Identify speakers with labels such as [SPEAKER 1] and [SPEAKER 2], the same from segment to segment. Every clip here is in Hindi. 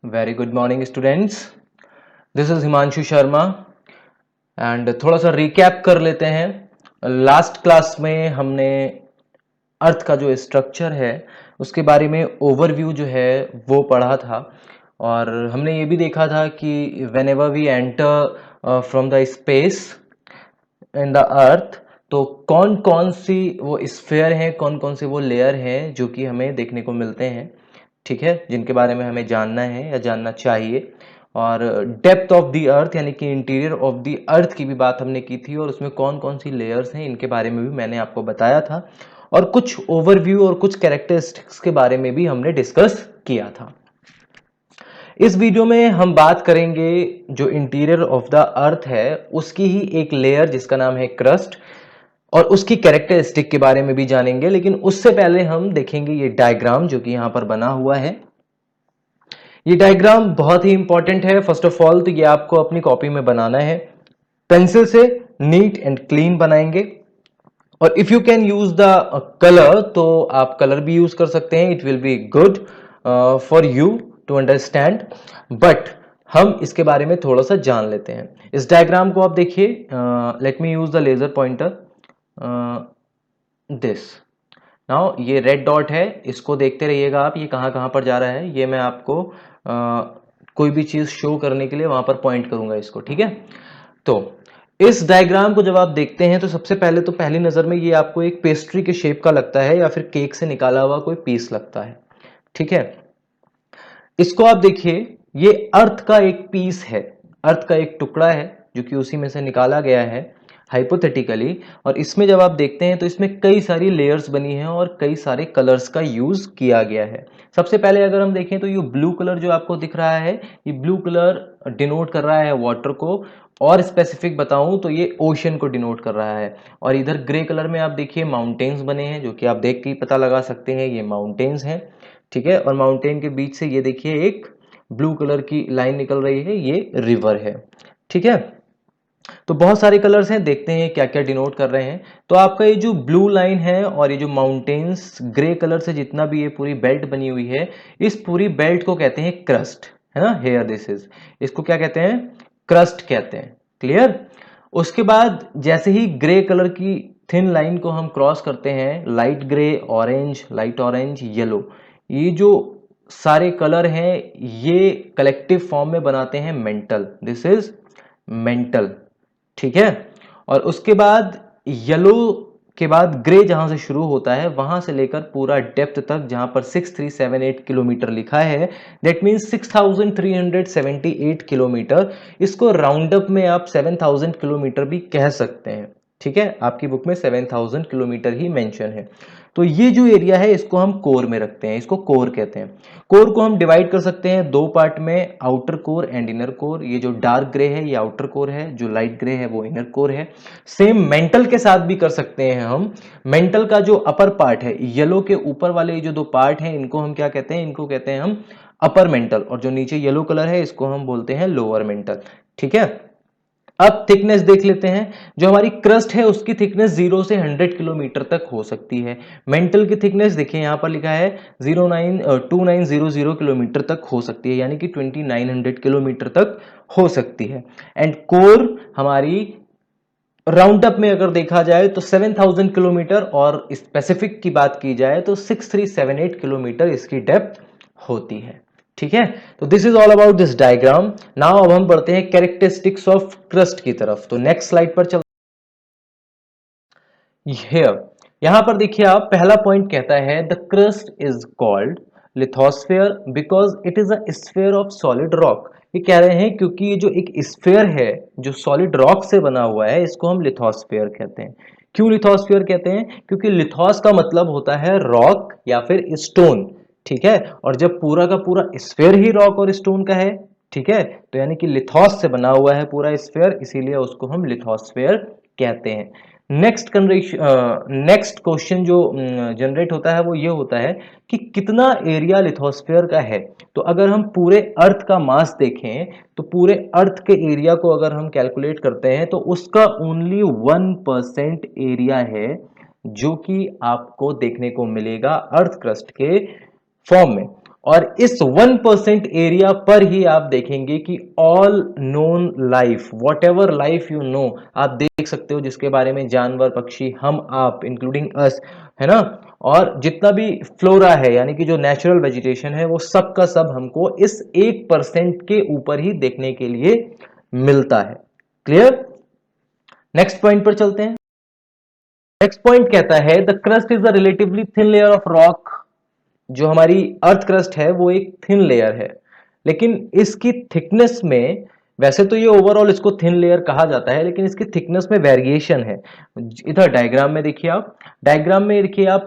[SPEAKER 1] Very good morning students. This is Himanshu Sharma and थोड़ा सा रिकैप कर लेते हैं। लास्ट क्लास में हमने अर्थ का जो स्ट्रक्चर है उसके बारे में ओवरव्यू जो है वो पढ़ा था, और हमने ये भी देखा था कि whenever we enter from the space in the earth, तो कौन कौन सी वो स्फेयर हैं, कौन कौन से वो लेयर हैं जो कि हमें देखने को मिलते हैं, ठीक है, जिनके बारे में हमें जानना है या जानना चाहिए। और डेप्थ ऑफ द अर्थ यानी कि इंटीरियर ऑफ द अर्थ की भी बात हमने की थी, और उसमें कौन कौन सी लेयर्स हैं इनके बारे में भी मैंने आपको बताया था, और कुछ ओवरव्यू और कुछ कैरेक्टरिस्टिक्स के बारे में भी हमने डिस्कस किया था। इस वीडियो में हम बात करेंगे जो इंटीरियर ऑफ द अर्थ है उसकी ही एक लेयर जिसका नाम है क्रस्ट, और उसकी कैरेक्टरिस्टिक के बारे में भी जानेंगे। लेकिन उससे पहले हम देखेंगे ये डायग्राम जो कि यहां पर बना हुआ है। ये डायग्राम बहुत ही इंपॉर्टेंट है। फर्स्ट ऑफ ऑल तो ये आपको अपनी कॉपी में बनाना है, पेंसिल से नीट एंड क्लीन बनाएंगे। और if you can use the colour तो आप कलर भी यूज कर सकते हैं, it will be good for you to understand. But हम इसके बारे में थोड़ा सा जान लेते हैं। इस डायग्राम को आप देखिए, let me use the laser pointer, this. Now ये रेड डॉट है, इसको देखते रहिएगा आप, ये कहाँ कहाँ पर जा रहा है, ये मैं आपको कोई भी चीज शो करने के लिए वहां पर पॉइंट करूंगा इसको, ठीक है। तो इस डायग्राम को जब आप देखते हैं तो सबसे पहले तो पहली नजर में ये आपको एक पेस्ट्री के शेप का लगता है या फिर केक से निकाला हुआ कोई पीस लगता है, ठीक है। इसको आप देखिए, ये अर्थ का एक पीस है, अर्थ का एक टुकड़ा है जो कि उसी में से निकाला गया है हाइपोथेटिकली। और इसमें जब आप देखते हैं तो इसमें कई सारी लेयर्स बनी हैं और कई सारे कलर्स का यूज किया गया है। सबसे पहले अगर हम देखें तो ये ब्लू कलर जो आपको दिख रहा है, ये ब्लू कलर डिनोट कर रहा है वाटर को, और स्पेसिफिक बताऊं तो ये ओशन को डिनोट कर रहा है। और इधर ग्रे कलर में आप देखिए माउंटेन्स बने हैं जो कि आप देख के ही पता लगा सकते हैं ये माउंटेन्स हैं, ठीक है। और माउंटेन के बीच से ये देखिए एक ब्लू कलर की लाइन निकल रही है, ये रिवर है, ठीक है। तो बहुत सारे कलर्स हैं, देखते हैं क्या क्या डिनोट कर रहे हैं। तो आपका ये जो ब्लू लाइन है और ये जो माउंटेन्स ग्रे कलर से जितना भी ये पूरी बेल्ट बनी हुई है, इस पूरी बेल्ट को कहते हैं क्रस्ट, है ना। हेयर दिस इज, इसको क्या कहते हैं, क्रस्ट कहते हैं, क्लियर। उसके बाद जैसे ही ग्रे कलर की थिन लाइन को हम क्रॉस करते हैं, light grey, orange, light orange, yellow, ये जो सारे कलर हैं ये कलेक्टिव फॉर्म में बनाते हैं मेंटल, दिस इज मेंटल, ठीक है। और उसके बाद येलो के बाद ग्रे जहां से शुरू होता है वहां से लेकर पूरा डेप्थ तक जहां पर 6378 किलोमीटर लिखा है, दैट मीन्स 6378 किलोमीटर। इसको राउंड अप में आप 7000 किलोमीटर भी कह सकते हैं, ठीक है। आपकी बुक में 7000 किलोमीटर ही मेंशन है। तो ये जो एरिया है इसको हम कोर में रखते हैं, इसको कोर कहते हैं। कोर को हम डिवाइड कर सकते हैं दो पार्ट में, outer core and inner core. ये जो डार्क ग्रे है ये आउटर कोर है, जो लाइट ग्रे है वो इनर कोर है। सेम मेंटल के साथ भी कर सकते हैं हम। मेंटल का जो अपर पार्ट है, येलो के ऊपर वाले जो दो पार्ट हैं इनको हम क्या कहते हैं, इनको कहते हैं हम अपर मेंटल, और जो नीचे येलो कलर है इसको हम बोलते हैं लोअर मेंटल, ठीक है। अब थिकनेस देख लेते हैं। जो हमारी क्रस्ट है उसकी थिकनेस 0 से 100 किलोमीटर तक हो सकती है। मेंटल की थिकनेस देखिए यहां पर लिखा है 2900 किलोमीटर तक हो सकती है, यानी कि 2900 किलोमीटर तक हो सकती है। एंड कोर हमारी राउंड अप में अगर देखा जाए तो 7000 किलोमीटर, और स्पेसिफिक की बात की जाए तो 6378 किलोमीटर इसकी डेप्थ होती है, ठीक है। तो this is all about this diagram. Now अब हम बढ़ते हैं कैरेक्टरिस्टिक्स ऑफ क्रस्ट की तरफ। तो नेक्स्ट स्लाइड पर चल, हियर यहां पर देखिए आप, पहला पॉइंट कहता है the crust is called lithosphere because it is a sphere of solid rock. ये कह रहे हैं क्योंकि ये जो एक स्फेयर है जो सॉलिड रॉक से बना हुआ है इसको हम लिथोस्फेयर कहते हैं। क्यों लिथोस्फेयर कहते हैं, क्योंकि लिथोस का मतलब होता है रॉक या फिर स्टोन, ठीक है। और जब पूरा का पूरा स्फेयर ही रॉक और स्टोन का है, ठीक है, तो यानी कि लिथोस से बना हुआ है पूरा स्फेयर, इसीलिए उसको हम लिथोस्फेयर कहते हैं। नेक्स्ट क्वेश्चन जो जनरेट होता है वो ये होता है कि कितना एरिया लिथोस्फेयर का है। तो अगर हम पूरे अर्थ का मास देखें तो पूरे अर्थ के एरिया को अगर हम कैलकुलेट करते हैं तो उसका ओनली 1% एरिया है जो कि आपको देखने को मिलेगा अर्थ क्रस्ट के फॉर्म में। और इस 1% एरिया पर ही आप देखेंगे कि all known life, what ever life you know, आप देख सकते हो जिसके बारे में जानवर, पक्षी, हम, आप, इंक्लूडिंग अस, है ना, और जितना भी फ्लोरा है यानी कि जो नेचुरल वेजिटेशन है वो सब का सब हमको इस 1% के ऊपर ही देखने के लिए मिलता है। क्लियर? नेक्स्ट पॉइंट पर चलते हैं। नेक्स्ट पॉइंट कहता है the crust is a relatively thin layer of rock. जो हमारी अर्थ क्रस्ट है वो एक थिन लेयर है, लेकिन इसकी थिकनेस में, वैसे तो ये ओवरऑल इसको थिन लेयर कहा जाता है, लेकिन इसकी थिकनेस में वेरिएशन है। इधर डायग्राम में देखिए आप, डायग्राम में देखिए आप,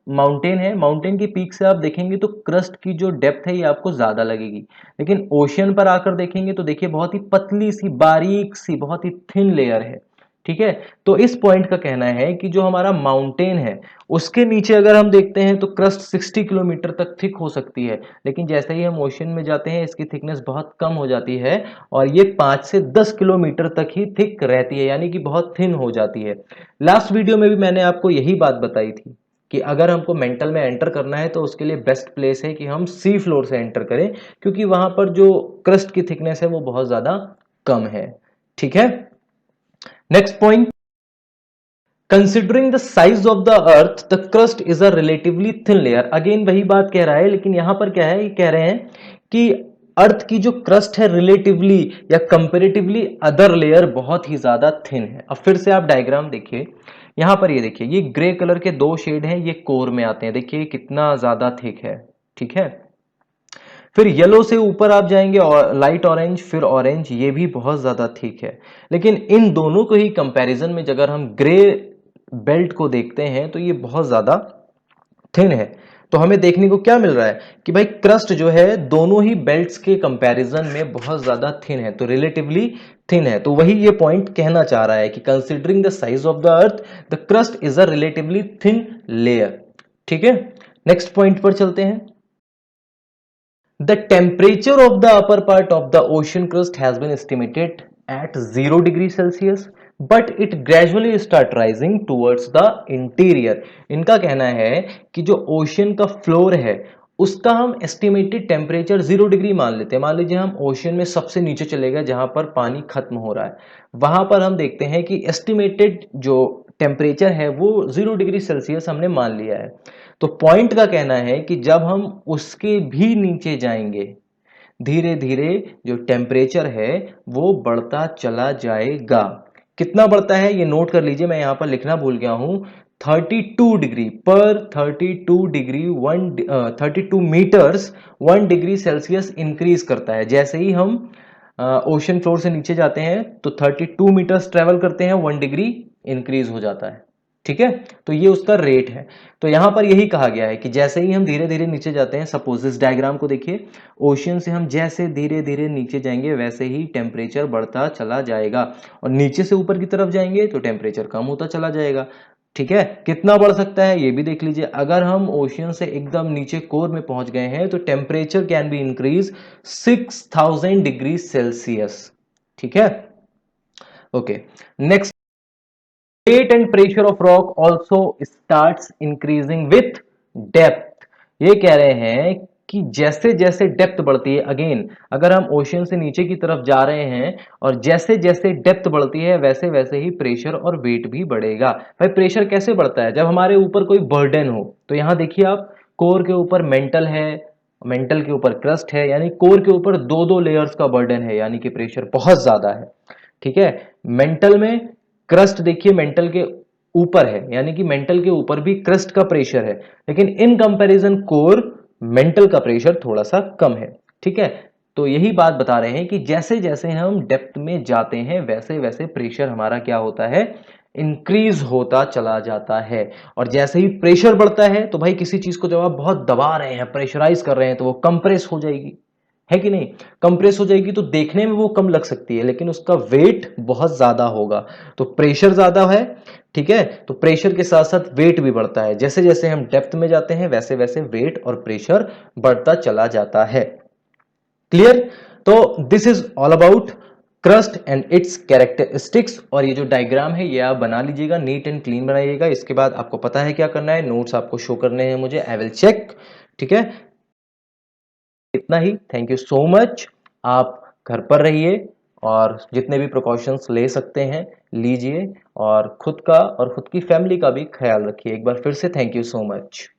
[SPEAKER 1] माउंटेन है, माउंटेन की पीक से आप देखेंगे तो क्रस्ट की जो डेप्थ है ये आपको ज्यादा लगेगी, लेकिन ओशियन पर आकर देखेंगे तो देखिए बहुत ही पतली सी, बारीक सी, बहुत ही थिन लेयर है। ठीक है, तो इस पॉइंट का कहना है कि जो हमारा माउंटेन है उसके नीचे अगर हम देखते हैं तो क्रस्ट 60 किलोमीटर तक थिक हो सकती है, लेकिन जैसे ही हम ओशन में जाते हैं इसकी थिकनेस बहुत कम हो जाती है और ये 5 से 10 किलोमीटर तक ही थिक रहती है, यानी कि बहुत थिन हो जाती है। लास्ट वीडियो में भी मैंने आपको यही बात बताई थी कि अगर हमको मेंटल में एंटर करना है तो उसके लिए बेस्ट प्लेस है कि हम सी फ्लोर से एंटर करें, क्योंकि वहां पर जो क्रस्ट की थिकनेस है वो बहुत ज्यादा कम है। ठीक है, next point, considering the size of the earth the crust is a relatively thin layer. Again वही बात कह रहा है, लेकिन यहां पर क्या है, ये कह रहे हैं कि अर्थ की जो क्रस्ट है रिलेटिवली या कंपेरेटिवली अदर लेयर बहुत ही ज्यादा थिन है। अब फिर से आप डायग्राम देखिए, यहां पर ये देखिए, ये ग्रे कलर के दो शेड हैं, ये कोर में आते हैं, देखिए कितना ज्यादा थिक है। ठीक है, फिर येलो से ऊपर आप जाएंगे और लाइट ऑरेंज, फिर ऑरेंज, ये भी बहुत ज्यादा थिक है। लेकिन इन दोनों को ही कंपैरिजन में अगर हम ग्रे बेल्ट को देखते हैं तो ये बहुत ज्यादा थिन है। तो हमें देखने को क्या मिल रहा है कि भाई क्रस्ट जो है दोनों ही बेल्ट्स के कंपैरिजन में बहुत ज्यादा थिन है, तो रिलेटिवली थिन है। तो वही ये पॉइंट कहना चाह रहा है कि considering the size of the earth the crust is a relatively thin layer. ठीक है, नेक्स्ट पॉइंट पर चलते हैं। The temperature of the upper part of the ocean crust has been estimated at 0 degree Celsius, but it gradually start rising towards the interior. इनका कहना है कि जो ओशियन का फ्लोर है उसका हम एस्टिमेटेड टेम्परेचर 0 डिग्री मान लेते हैं। मान लीजिए हम ओशियन में सबसे नीचे चले गए जहां पर पानी खत्म हो रहा है, वहां पर हम देखते हैं कि एस्टिमेटेड जो टेम्परेचर है वो 0 डिग्री सेल्सियस हमने मान लिया है। तो पॉइंट का कहना है कि जब हम उसके भी नीचे जाएंगे, धीरे धीरे जो टेम्परेचर है वो बढ़ता चला जाएगा। कितना बढ़ता है ये नोट कर लीजिए, मैं यहां पर लिखना भूल गया हूं। 32 डिग्री पर 32 degree 32 metres 1 degree Celsius increase करता है। जैसे ही हम ओशन फ्लोर से नीचे जाते हैं तो 32 मीटर्स ट्रेवल करते हैं, 1 डिग्री इंक्रीज हो जाता है। ठीक है, तो ये उसका रेट है। तो यहां पर यही कहा गया है कि जैसे ही हम धीरे धीरे नीचे जाते हैं, सपोज इस डायग्राम को देखिए, ओशियन से हम जैसे धीरे धीरे नीचे जाएंगे वैसे ही टेम्परेचर बढ़ता चला जाएगा, और नीचे से ऊपर की तरफ जाएंगे तो टेम्परेचर कम होता चला जाएगा। ठीक है, कितना बढ़ सकता है ये भी देख लीजिए। अगर हम ओशियन से एकदम नीचे कोर में पहुंच गए हैं तो temperature can be increase 6000 degree Celsius. ठीक है, okay, next, weight and pressure of rock also starts increasing with depth। ये कह रहे हैं कि जैसे जैसे डेप्थ बढ़ती है, अगेन अगर हम ओशियन से नीचे की तरफ जा रहे हैं और जैसे जैसे डेप्थ बढ़ती है वैसे वैसे ही प्रेशर और वेट भी बढ़ेगा। भाई प्रेशर कैसे बढ़ता है, जब हमारे ऊपर कोई बर्डन हो। तो यहां देखिए आप, कोर के ऊपर मेंटल है, मेंटल के ऊपर क्रस्ट है, यानी कोर के ऊपर दो दो लेयर्स का बर्डन है, यानी कि प्रेशर बहुत ज्यादा है। ठीक है, मेंटल में क्रस्ट देखिए मेंटल के ऊपर है, यानी कि मेंटल के ऊपर भी क्रस्ट का प्रेशर है, लेकिन इन कंपैरिजन कोर मेंटल का प्रेशर थोड़ा सा कम है। ठीक है, तो यही बात बता रहे हैं कि जैसे जैसे हम डेप्थ में जाते हैं वैसे वैसे प्रेशर हमारा क्या होता है, इंक्रीज होता चला जाता है। और जैसे ही प्रेशर बढ़ता है तो भाई किसी चीज को जब आप बहुत दबा रहे हैं, प्रेशराइज कर रहे हैं, तो वो कंप्रेस हो जाएगी, है कि नहीं। कंप्रेस हो जाएगी तो देखने में वो कम लग सकती है, लेकिन उसका वेट बहुत ज्यादा होगा। तो प्रेशर ज्यादा है, ठीक है, तो प्रेशर के साथ साथ वेट भी बढ़ता है। जैसे जैसे हम डेप्थ में जाते हैं वैसे वैसे वेट और प्रेशर बढ़ता चला जाता है। क्लियर? तो this is all about crust and it's characteristics. और ये जो डायग्राम है ये आप बना लीजिएगा, नीट एंड क्लीन बनाइएगा। इसके बाद आपको पता है क्या करना है, नोट्स आपको शो करने हैं मुझे, आई विल चेक। ठीक है, इतना ही। Thank you so much. आप घर पर रहिए और जितने भी प्रिकॉशंस ले सकते हैं लीजिए, और खुद का और खुद की फैमिली का भी ख्याल रखिए। एक बार फिर से थैंक यू सो मच।